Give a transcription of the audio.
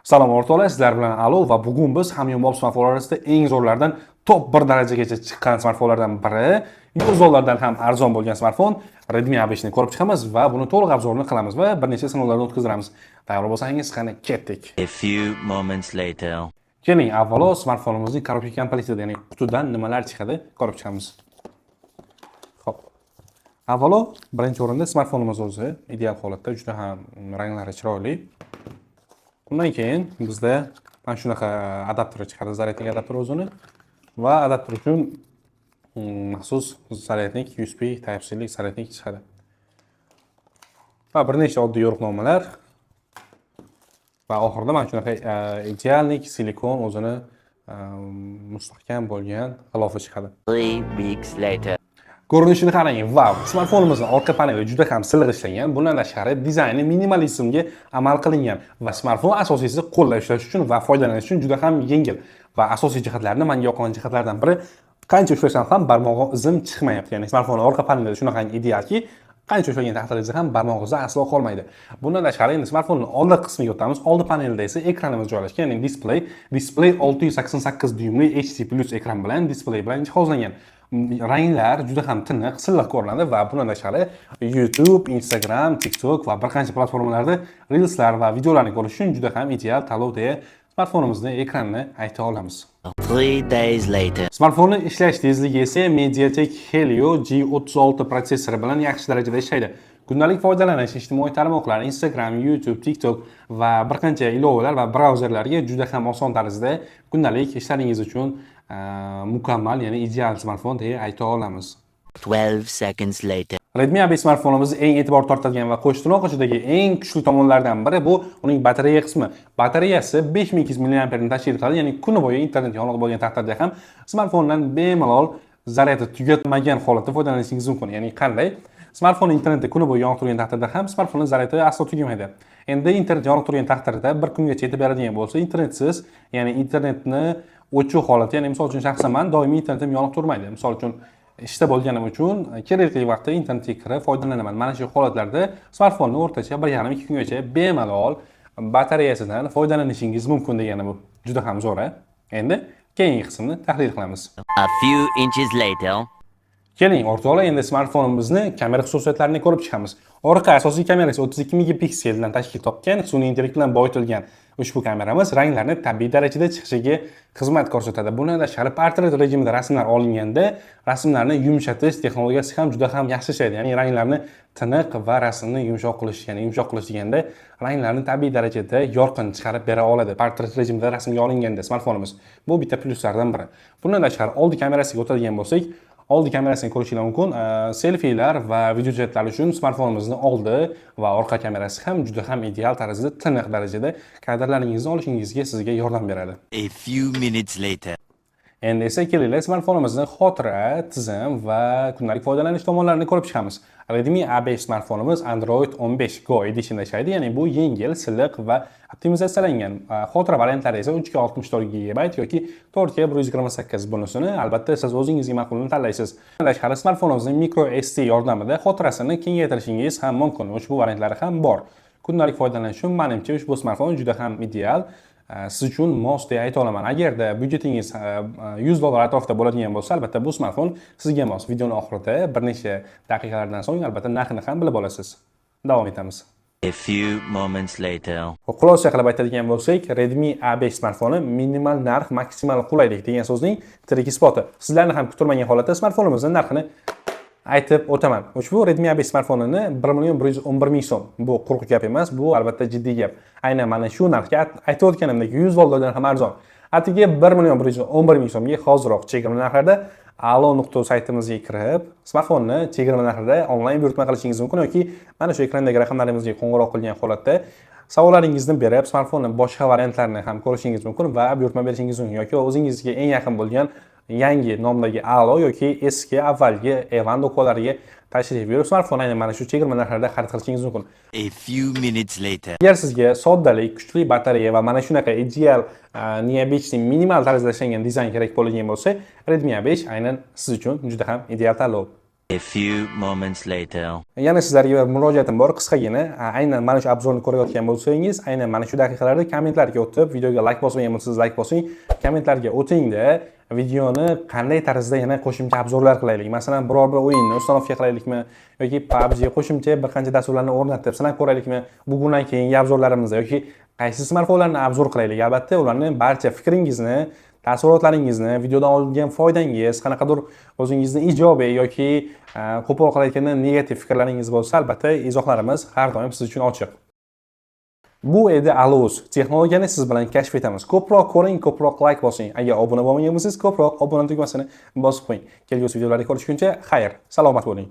Salom o'rtoqlar, sizlar bilan Alo va bugun biz hamyonbop smartfonlar orasida eng zo'rlardan top 1 darajagacha chiqqan smartfonlardan biri, $100 ham arzon bo'lgan smartfon Redmi A5 ni ko'rib chiqamiz va buni to'liq obzorini qilamiz va bir necha sinovlardan o'tkazamiz. Tayyor bo'lsangiz, qani ketdik. A few moments later. Keling, avvalo smartfonimizning korobka komplektida, ya'ni qutidan nimalar chiqadi, ko'rib chiqamiz. Xo'p. Avvalo, birinchi o'rinda smartfonimiz o'zi ideal holatda, juda ham ranglari chiroyli. Undan keyin bizda mana shunaqa adapter chiqadi, zaryadnik adapteri o'zini va adapter uchun maxsus zaryadnik USB Type-C lik zaryadnik chiqadi. Va bir nechta oddiy yo'riqnomalar va oxirida mana shunaqa idealnik silikon o'zini mustahkam bo'lgan g'ilofi chiqadi. 3 weeks later. Ko'rinishini qarang, wow! Smartfonimizning orqa paneli juda ham silliq ishlangan. Bundan tashqari dizayni minimalizmga amal qilingan va smartfon asosiysi qo'lda ushlash uchun va foydalanish uchun juda ham yengil. Va asosiy jihatlarni, menga yoqqan jihatlardan biri, qancha ushlasam ham barmog'im izim chiqmayapti. Ya'ni smartfon orqa paneli shunaqa idealki, qancha ushlagan taqdirda ham barmoq izi aslo qolmaydi. Bundan tashqari endi smartfonning old qismiga o'tamiz. Old panelda esa ekranimiz joylashgan, ya'ni displey 688 dyumli HD+ ekran bilan displey bilan jihozlangan. Ranglar juda ham tiniq, silliq ko'rinadi va bundan tashqari YouTube, Instagram, TikTok va bir qancha platformalarda reelslar va videolarni ko'rish uchun juda ham ideal tanlov deya smartfonimizning ekranini ayta olamiz. 3 days later. Smartfonning ishlash tezligi esa MediaTek Helio G36 protsessori bilan yaxshi darajada ishlaydi. Kundalik foydalanish ijtimoiy tarmoqlar, Instagram, YouTube, TikTok va bir qancha ilovalar va brauzerlarga juda ham oson tarzda kundalik ishlaringiz uchun mukammal, ya'ni ideal smartfon deya ayta olamiz. 12 seconds later. Redmi A5 smartfonimiz eng e'tibor tortadigan va qo'shtirnoq ichidagi eng kuchli tomonlardan biri bu uning batareya qismi. Batareyasi 5200 mAh ni tashkil qiladi, ya'ni kun bo'yi internet yonida bo'lgan taqdirda ham smartfondan bemalol zaryadi tugatmagan holatda foydalanishingiz mumkin. Ya'ni qanday? Smartfon internetda kun bo'yi yonib turgan taqdirda ham smartfonning zaryadi aslo tugamaydi. Endi internet yonib turgan taqdirda bir kungacha yetib beradigan bo'lsa, internetsiz, ya'ni internetni o'chiq holatda, ya'ni misol uchun shaxsan men doimiy internetim yonib turmaydi. Misol uchun ishda bo'lganim uchun kerakli vaqtda internetga kirib foydalanaman. Mana shu holatlarda smartfonni o'rtacha 1,5-2 kungacha bemalol batareyasidan foydalanishingiz mumkin degani bu. Juda ham zo'r. Endi keyingi qismni tahlil qilamiz. A few inches later. Keling, o'rtoqlar, endi smartfonimizni kamera xususiyatlarini ko'rib chiqamiz. Orqa asosiy kamerasi 32 megapikseldan tashkil topgan, sun'iy intellekt bilan boyitilgan ushbu kameramiz ranglarni tabiiy darajada chiqishiga xizmat ko'rsatadi. Bundan tashqari portret rejimida rasmlar olinganda, rasmlarni yumshatish texnologiyasi ham juda ham yaxshi ishlaydi. Ya'ni ranglarni tiniq va rasmni yumshoq qilish, ya'ni yumshoq qilish deganda ranglarni tabiiy darajada yorqin chiqarib bera oladi. Portret rejimida rasmga olinganda smartfonimiz. Bu bitta plyuslardan biri. Bundan tashqari oldi kamerasiga o'tadigan bo'lsak, oldi kamerasini ko'rishingiz mumkin. Selfilar va video chatlar uchun smartfonimizning oldi va orqa kamerasi ham juda ham ideal tarzda tiniq darajada kadrlaringizni olishingizga sizga yordam beradi. A few minutes later. Endi esa kelinglar smartfonimizning xotira, tizim va kundalik foydalanish tomonlarini ko'rib chiqamiz. Redmi A5 smartfonimiz Android 15 Go edishida ishlaydi, ya'ni bu yengil, silliq va optimizatsiyalangan. Xotira variantlari esa 364 GB yoki 4K 128 bunusini albatta siz o'zingizga ma'qulini tanlaysiz. Tashqari smartfonimizning micro SD yordamida xotirasini kengaytirishingiz ham mumkin. Ushbu variantlari ham bor. Kundalik foydalanish uchun menimcha ushbu smartfon juda ham ideal. Siz uchun mos deya ayta olaman. Agarda byudjetingiz $100 atrofida bo'ladigan bo'lsa, albatta bu smartfon sizga mos. Videoni oxirida bir necha daqiqalardan so'ng albatta narxini ham bilib olasiz. Davom etamiz. A few moments later. Xulosa qilib aytadigan bo'lsak, Redmi A5 smartfoni minimal narx, maksimal qulaylik degan so'zning tirik isboti. Sizlarni ham kutilmagan holatda smartfonimizning narxini aytib o'taman. Ushbu Redmi A5 smartfonini 1,111,000 so'm. Bu quruq gap emas, bu albatta jiddiy gap. Aynan mana shu narxga aytib o'tganimdek $100 ham arzon. Atigi 1,111,000 so'mga hoziroq chegirma narxlarda Alo.uz saytimizga kirib, smartfonni chegirma narxida onlayn buyurtma qilishingiz mumkin yoki mana shu ekrandagi raqamlarimizga qo'ng'iroq qilgan holatda savollaringizni berib, smartfonning boshqa variantlarini ham ko'rishingiz mumkin va buyurtma berishingiz mumkin yoki o'zingizga eng yaqin bo'lgan yangi nomdagi Alo yoki eski avvalgi Evan do'konlariga tashrif buyurib, smartfonni aynan mana shu chegirma narxlarda xarid qilishingiz mumkin. A few minutes later. Agar sizga soddalik, kuchli batareya va mana shunaqa ideal neobichning minimal tarzda ishlangan dizayn kerak bo'ladigan bo'lsa, Redmi A5 aynan siz uchun juda ham ideal tanlov. A few moments later. Yana sizlarga bir murojaatim bor, qisqagina. Aynan mana shu obzorni ko'rayotgan bo'lsangiz, aynan mana shu daqiqalarda kommentlarga o'tib, videoga like bosmagan bo'lsangiz like bosing, kommentlarga o'ting-da, videoni qanday tarzda yana qo'shimcha obzorlar qilaylik. Masalan, biror bir o'yinni ustanovka qilaylikmi yoki PUBG qo'shimcha bir qancha dasturlarni o'rnatib sinab ko'raylikmi? Bugundan keyingi obzorlarimizda yoki qaysi smartfonlarni obzor qilaylik. Albatta, ularning barcha fikringizni, taassurotlaringizni, videodan olgan foydangiz, qanaqadir o'zingizni ijobiy yoki qo'pol qilayotganda negativ fikrlaringiz bo'lsa, albatta izohlarimiz har doim siz uchun ochiq. Bu edi Alus. Texnologiyani siz bilan kashf etamiz. Ko'proq ko'ring, ko'proq like bosing. Agar obuna bo'lmagan bo'lsangiz, ko'proq obuna tugmasini bosib qo'ying. Kelgusi videolarda ko'rishguncha, xayr, salomat bo'ling.